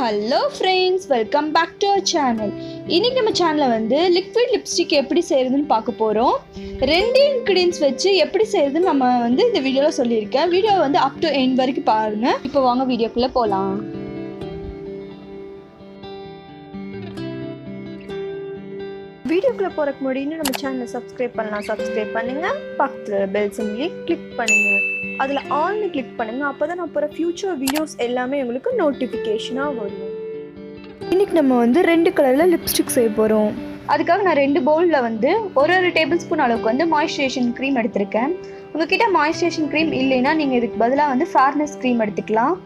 Hello friends, welcome back to our channel. இன்னைக்கு நம்ம சேனலில் வந்து லிக்விட் லிப்ஸ்டிக் எப்படி செய்கிறதுன்னு பார்க்க போகிறோம். 2 இன்க்ரீடியன்ஸ் வச்சு எப்படி செய்கிறதுன்னு நம்ம வந்து இந்த வீடியோவில் சொல்லியிருக்கேன். வீடியோ வந்து அப் டு எண்ட் வரைக்கும் பாருங்கள். இப்போ வாங்க வீடியோக்குள்ளே போகலாம். வீடியோக்குள்ளே போகிறக்கு முன்னாடி நம்ம சேனலை சப்ஸ்கிரைப் பண்ணுங்கள். பக்கத்தில் பெல் சிம்பிளை கிளிக் பண்ணுங்கள். அதில் ஆல்னு கிளிக் பண்ணுங்கள். அப்போ தான் நான் போகிற ஃப்யூச்சர் வீடியோஸ் எல்லாமே உங்களுக்கு நோட்டிஃபிகேஷனாக வரும். இன்றைக்கி நம்ம வந்து 2 கலரில் லிப்ஸ்டிக் செய்ய போகிறோம். அதுக்காக நான் 2 பவுலில் வந்து ஒரு டேபிள் ஸ்பூன் அளவுக்கு வந்து மாய்ஸ்சரைசேஷன் க்ரீம் எடுத்திருக்கேன். உங்ககிட்ட மாய்ஸ்சரைசேஷன் க்ரீம் இல்லைன்னா நீங்கள் இதுக்கு பதிலாக வந்து ஃபேர்னஸ் க்ரீம் எடுத்துக்கலாம்.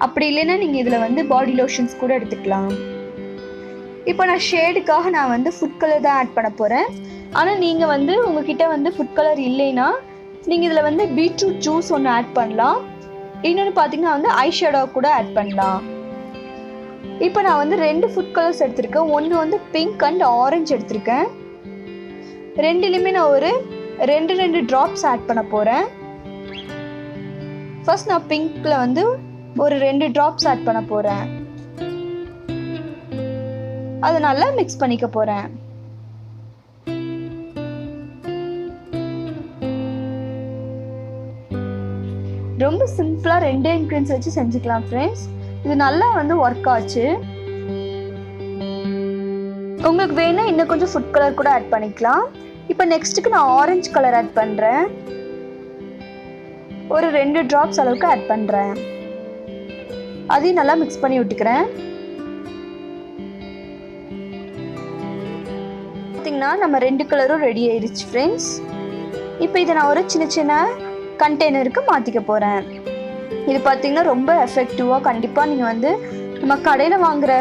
அப்படி இல்லைன்னா நீங்கள் இதில் வந்து பாடி லோஷன்ஸ் கூட எடுத்துக்கலாம். இப்போ நான் ஷேடுக்காக நான் வந்து ஃபுட் கலர் தான் ஆட் பண்ண போகிறேன். ஆனால் நீங்கள் வந்து உங்ககிட்ட வந்து ஃபுட் கலர் இல்லைன்னா நீங்கள் இதில் வந்து பீட்ரூட் ஜூஸ் ஒன்று ஆட் பண்ணலாம். இன்னொன்று பார்த்தீங்கன்னா வந்து ஐ ஷேடோ கூட ஆட் பண்ணலாம். இப்போ நான் வந்து 2 ஃபுட் கலர்ஸ் எடுத்திருக்கேன். ஒன்று வந்து பிங்க் அண்ட் ஆரஞ்சு எடுத்திருக்கேன். ரெண்டுலேயுமே நான் ஒரு 2 ட்ராப்ஸ் ஆட் பண்ண போகிறேன். ஃபர்ஸ்ட் நான் பிங்க்கில் வந்து ஒரு 2 ட்ராப்ஸ் ஆட் பண்ண போகிறேன். அதை நல்லா மிக்ஸ் பண்ணிக்க போகிறேன். ரொம்ப சிம்பிளாக 2 இன்க்ரீடியன்ஸ் வச்சு செஞ்சுக்கலாம் ஃப்ரெண்ட்ஸ். இது நல்லா வந்து ஒர்க் ஆச்சு. உங்களுக்கு வேணால் இன்னும் கொஞ்சம் ஃபுட் கலர் கூட ஆட் பண்ணிக்கலாம். இப்போ நெக்ஸ்ட்டுக்கு நான் ஆரஞ்சு கலர் ஆட் பண்ணுறேன். ஒரு 2 ட்ராப்ஸ் அளவுக்கு ஆட் பண்ணுறேன். அதையும் நல்லா மிக்ஸ் பண்ணி விட்டுக்கிறேன். பார்த்தீங்கன்னா நம்ம 2 கலரும் ரெடி ஆயிடுச்சு ஃப்ரெண்ட்ஸ். இப்போ இதை நான் ஒரு சின்ன கண்டெய்னருக்கு மாற்றிக்க போகிறேன். இது பார்த்தீங்கன்னா ரொம்ப எஃபெக்டிவாக கண்டிப்பாக நீங்கள் வந்து நம்ம கடையில் வாங்குகிற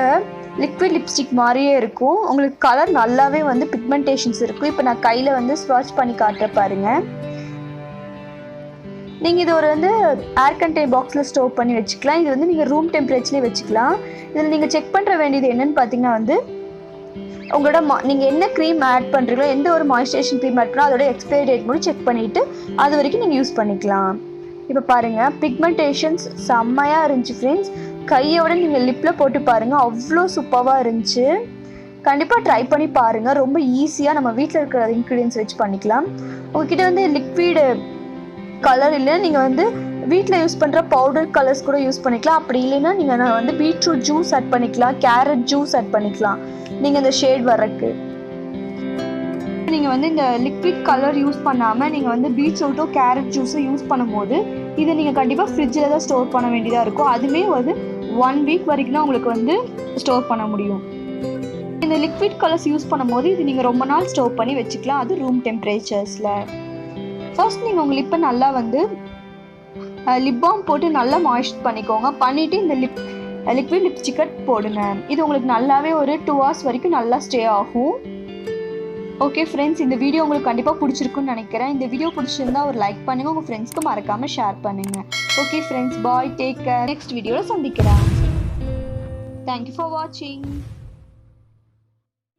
லிக்விட் லிப்ஸ்டிக் மாதிரியே இருக்கும். உங்களுக்கு கலர் நல்லாவே வந்து பிக்மெண்டேஷன்ஸ் இருக்கும். இப்போ நான் கையில் வந்து ஸ்வாட்ச் பண்ணி காட்டுற பாருங்கள். நீங்கள் இது ஒரு வந்து ஏர் கண்டெய்னர் பாக்ஸில் ஸ்டோர் பண்ணி வச்சுக்கலாம். இது வந்து நீங்கள் ரூம் டெம்பரேச்சர்லேயே வச்சுக்கலாம். இதில் நீங்கள் செக் பண்ணுற வேண்டியது என்னென்னு பார்த்தீங்கன்னா வந்து உங்களோட நீங்கள் என்ன க்ரீம் ஆட் பண்ணுறீங்களோ, எந்த ஒரு மாய்ஸ்சரைசேஷன் க்ரீம் ஆட் பண்ணால் அதோட எக்ஸ்பைரி டேட் மட்டும் செக் பண்ணிவிட்டு அது வரைக்கும் நீங்கள் யூஸ் பண்ணிக்கலாம். இப்போ பாருங்கள், பிக்மெண்டேஷன்ஸ் செம்மையாக இருந்துச்சு ஃப்ரெண்ட்ஸ். கையோட நீங்கள் லிப்பில் போட்டு பாருங்கள், அவ்வளோ சூப்பராக இருந்துச்சு. கண்டிப்பாக ட்ரை பண்ணி பாருங்கள். ரொம்ப ஈஸியாக நம்ம வீட்டில் இருக்கிற இன்க்ரீடியன்ஸ் வச்சு பண்ணிக்கலாம். உங்ககிட்ட வந்து லிக்விடு கலர் இல்லை, நீங்கள் வந்து வீட்டில் யூஸ் பண்ணுற பவுடர் கலர்ஸ் கூட யூஸ் பண்ணிக்கலாம். அப்படி இல்லைன்னா நீங்கள் வந்து பீட்ரூட் ஜூஸ் ஆட் பண்ணிக்கலாம், கேரட் ஜூஸ் ஆட் பண்ணிக்கலாம். நீங்கள் இந்த ஷேட் வர்றதுக்கு நீங்கள் வந்து இந்த லிக்விட் கலர் யூஸ் பண்ணாமல் நீங்கள் வந்து பீட்ரூட்டோ கேரட் ஜூஸோ யூஸ் பண்ணும்போது இதை நீங்கள் கண்டிப்பாக ஃப்ரிட்ஜில் தான் ஸ்டோர் பண்ண வேண்டியதாக இருக்கும். அதுவுமே வந்து 1 வீக் வரைக்கும் தான் உங்களுக்கு வந்து ஸ்டோர் பண்ண முடியும். இந்த லிக்விட் கலர்ஸ் யூஸ் பண்ணும்போது இது நீங்கள் ரொம்ப நாள் ஸ்டோர் பண்ணி வச்சுக்கலாம், அது ரூம் டெம்பரேச்சர்ஸில். ஃபர்ஸ்ட் நீங்கள் உங்கள் லிப்பை நல்லா வந்து லிப் பாம் போட்டு நல்லா மாய்ஸ்ட் பண்ணிக்கோங்க. பண்ணிவிட்டு இந்த லிக்விட் லிப்ஸ்டிக்கை போடுங்க. இது உங்களுக்கு நல்லாவே ஒரு 2 hours வரைக்கும் நல்லா ஸ்டே ஆகும். ஓகே ஃப்ரெண்ட்ஸ், இந்த வீடியோ உங்களுக்கு கண்டிப்பாக பிடிச்சிருக்குன்னு நினைக்கிறேன். இந்த வீடியோ பிடிச்சிருந்தா ஒரு லைக் பண்ணுங்கள், உங்கள் ஃப்ரெண்ட்ஸ்க்கு மறக்காமல் ஷேர் பண்ணுங்கள். ஓகே ஃப்ரெண்ட்ஸ், பாய், டேக் கேர். நெக்ஸ்ட் வீடியோவில் சந்திக்கிறேன். தேங்க்யூ ஃபார் வாட்சிங்.